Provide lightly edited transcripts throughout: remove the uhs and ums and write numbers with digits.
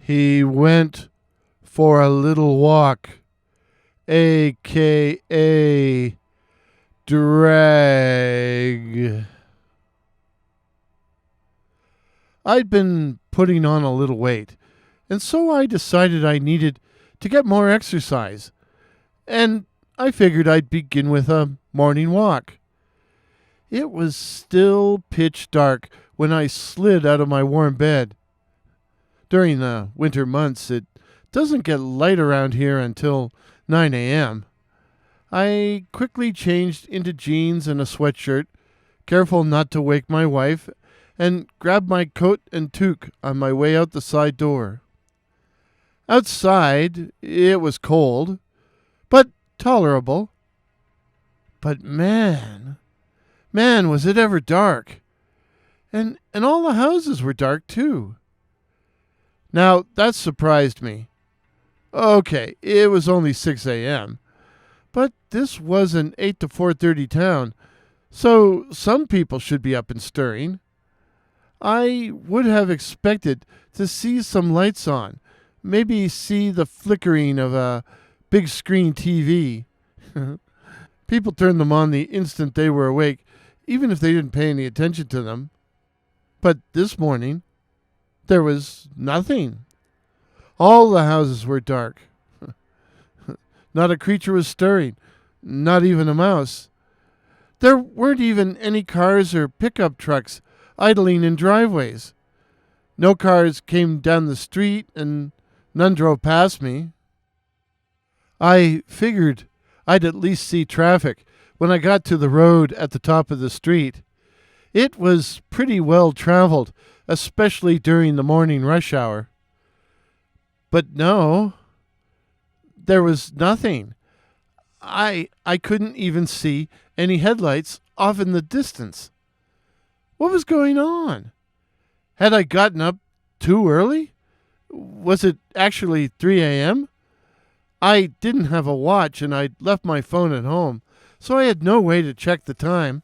He went for a little walk, a.k.a. drag. I'd been putting on a little weight, and so I decided I needed to get more exercise, and I figured I'd begin with a morning walk. It was still pitch dark when I slid out of my warm bed. During the winter months, it doesn't get light around here until 9 a.m. I quickly changed into jeans and a sweatshirt, careful not to wake my wife, and grabbed my coat and toque on my way out the side door. Outside, it was cold, but tolerable. But man, was it ever dark. And all the houses were dark, too. Now, that surprised me. Okay, it was only 6 a.m., but this was an 8 to 4:30 town, so some people should be up and stirring. I would have expected to see some lights on, maybe see the flickering of a big screen TV. People turned them on the instant they were awake, even if they didn't pay any attention to them. But this morning, there was nothing. All the houses were dark. Not a creature was stirring, not even a mouse. There weren't even any cars or pickup trucks idling in driveways. No cars came down the street, and none drove past me. I figured I'd at least see traffic when I got to the road at the top of the street. It was pretty well traveled, especially during the morning rush hour. But no, there was nothing. I couldn't even see any headlights off in the distance. What was going on? Had I gotten up too early? Was it actually 3 a.m.? I didn't have a watch, and I'd left my phone at home, so I had no way to check the time.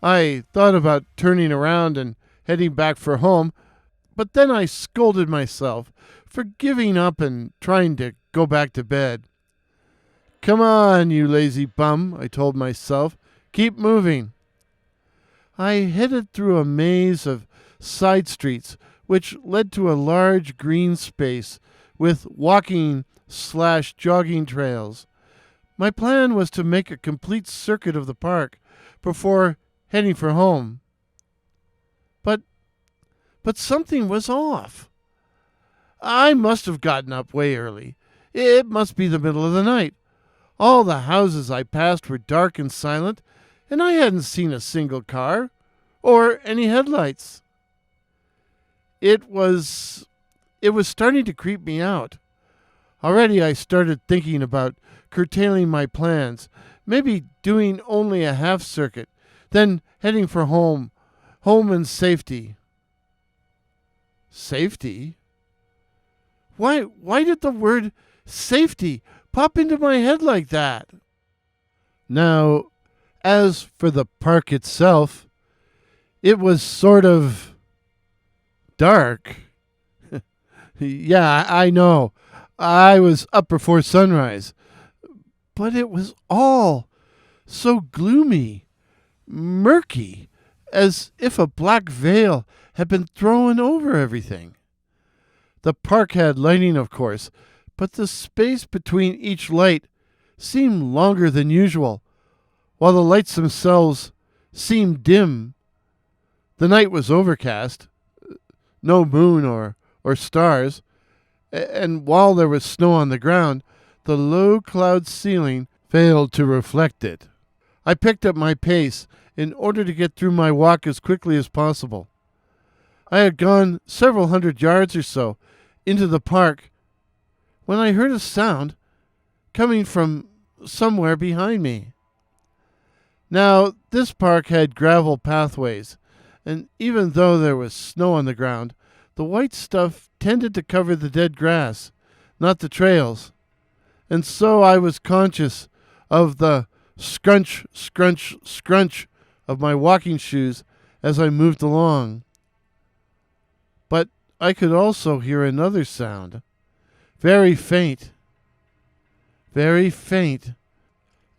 I thought about turning around and heading back for home, but then I scolded myself for giving up and trying to go back to bed. Come on, you lazy bum, I told myself. Keep moving. I headed through a maze of side streets, which led to a large green space with walking/jogging trails. My plan was to make a complete circuit of the park before heading for home. But something was off. I must have gotten up way early. It must be the middle of the night. All the houses I passed were dark and silent, and I hadn't seen a single car or any headlights. It was starting to creep me out. Already I started thinking about curtailing my plans, maybe doing only a half circuit, then heading for home and safety. Safety? Why did the word safety pop into my head like that? Now, as for the park itself, it was sort of dark. Yeah, I know. I was up before sunrise. But it was all so gloomy, murky, as if a black veil had been thrown over everything. The park had lighting, of course, but the space between each light seemed longer than usual, while the lights themselves seemed dim. The night was overcast, no moon or stars, and while there was snow on the ground, the low cloud ceiling failed to reflect it. I picked up my pace in order to get through my walk as quickly as possible. I had gone several hundred yards or so into the park when I heard a sound coming from somewhere behind me. Now, this park had gravel pathways, and even though there was snow on the ground, the white stuff tended to cover the dead grass, not the trails. And so I was conscious of the scrunch, scrunch, scrunch of my walking shoes as I moved along. But I could also hear another sound, very faint, very faint.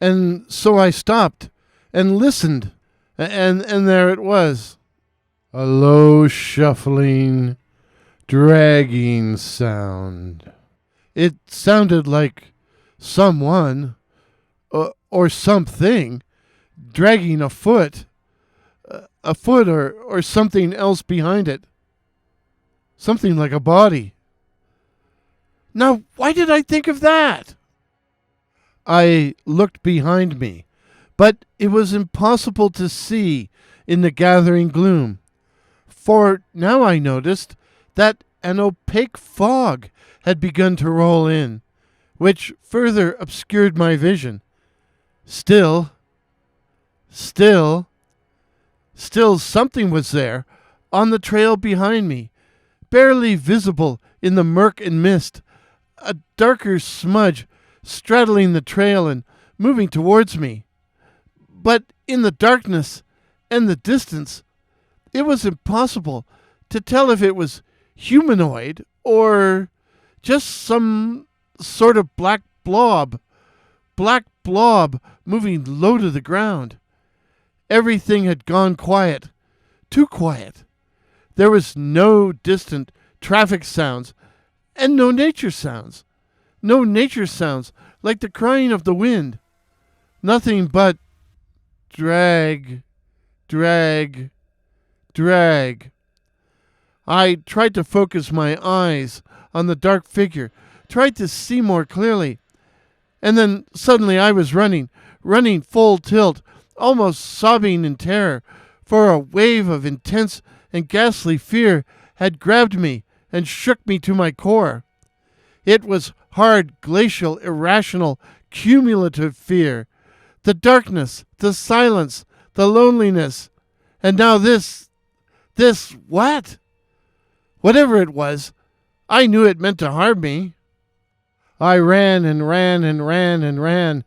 And so I stopped and listened, and there it was. A low, shuffling, dragging sound. It sounded like someone or something dragging a foot or something else behind it. Something like a body. Now, why did I think of that? I looked behind me, but it was impossible to see in the gathering gloom, for now I noticed that an opaque fog had begun to roll in, which further obscured my vision. Still something was there, on the trail behind me, barely visible in the murk and mist, a darker smudge straddling the trail and moving towards me. But in the darkness and the distance, it was impossible to tell if it was humanoid or just some sort of black blob moving low to the ground. Everything had gone quiet, too quiet. There was no distant traffic sounds and no nature sounds. No nature sounds like the crying of the wind. Nothing but drag, drag, drag. I tried to focus my eyes on the dark figure, tried to see more clearly. And then suddenly I was running full tilt, almost sobbing in terror, for a wave of intense and ghastly fear had grabbed me and shook me to my core. It was hard, glacial, irrational, cumulative fear. The darkness, the silence, the loneliness. And now this what? Whatever it was, I knew it meant to harm me. I ran and ran and ran and ran,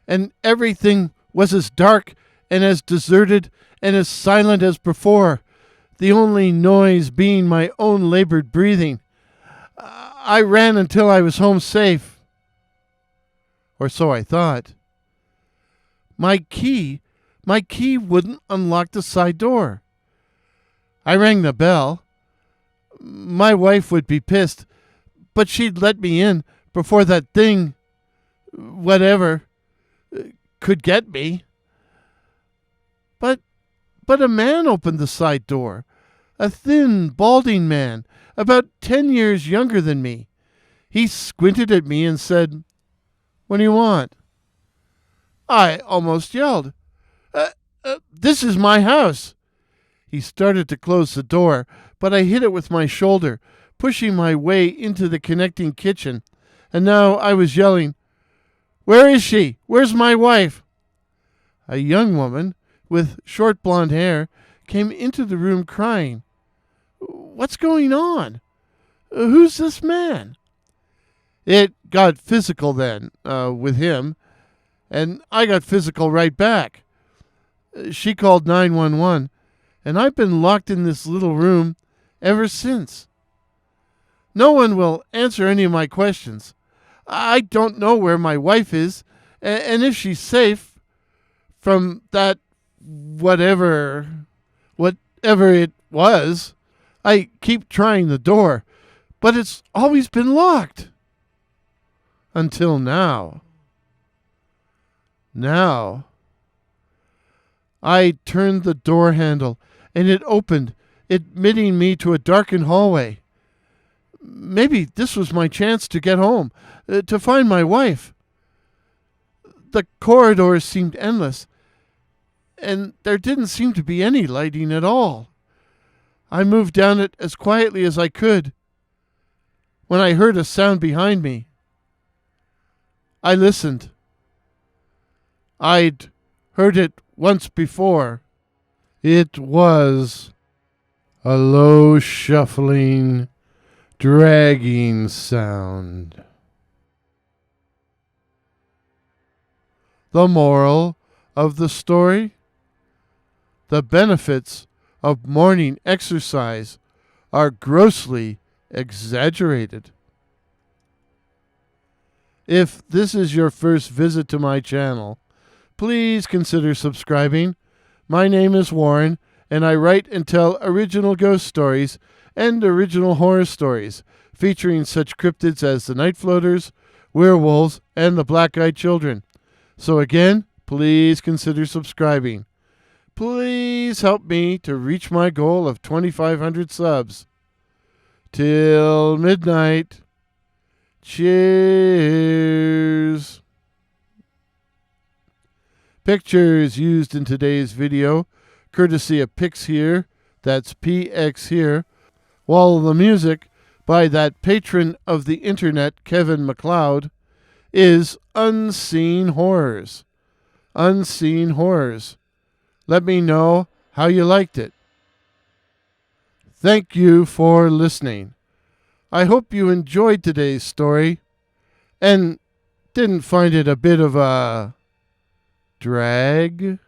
and everything was as dark and as deserted and as silent as before, the only noise being my own labored breathing. I ran until I was home safe. Or so I thought. My key wouldn't unlock the side door. I rang the bell. My wife would be pissed, but she'd let me in before that thing, whatever, could get me. But a man opened the side door, a thin, balding man, about 10 years younger than me. He squinted at me and said, "What do you want?" I almost yelled, "This is my house." He started to close the door, but I hit it with my shoulder, pushing my way into the connecting kitchen. And now I was yelling, "Where is she? Where's my wife?" A young woman with short blonde hair came into the room crying, "What's going on? Who's this man?" It got physical then, with him, and I got physical right back. She called 911, and I've been locked in this little room ever since. No one will answer any of my questions. I don't know where my wife is, and if she's safe from that whatever it was. I keep trying the door, but it's always been locked. Until now. Now, I turned the door handle, and it opened, admitting me to a darkened hallway. Maybe this was my chance to get home, to find my wife. The corridors seemed endless, and there didn't seem to be any lighting at all. I moved down it as quietly as I could, when I heard a sound behind me. I listened. I'd heard it once before. It was a low, shuffling, dragging sound. The moral of the story? The benefits of morning exercise are grossly exaggerated. If this is your first visit to my channel, please consider subscribing. My name is Warren, and I write and tell original ghost stories and original horror stories, featuring such cryptids as the Night Floaters, werewolves, and the Black-Eyed Children. So again, please consider subscribing. Please help me to reach my goal of 2,500 subs. Till midnight. Cheers. Pictures used in today's video, courtesy of Pix here, that's PX here, while the music by that patron of the internet, Kevin MacLeod, is Unseen Horrors. Unseen Horrors. Let me know how you liked it. Thank you for listening. I hope you enjoyed today's story and didn't find it a bit of a drag.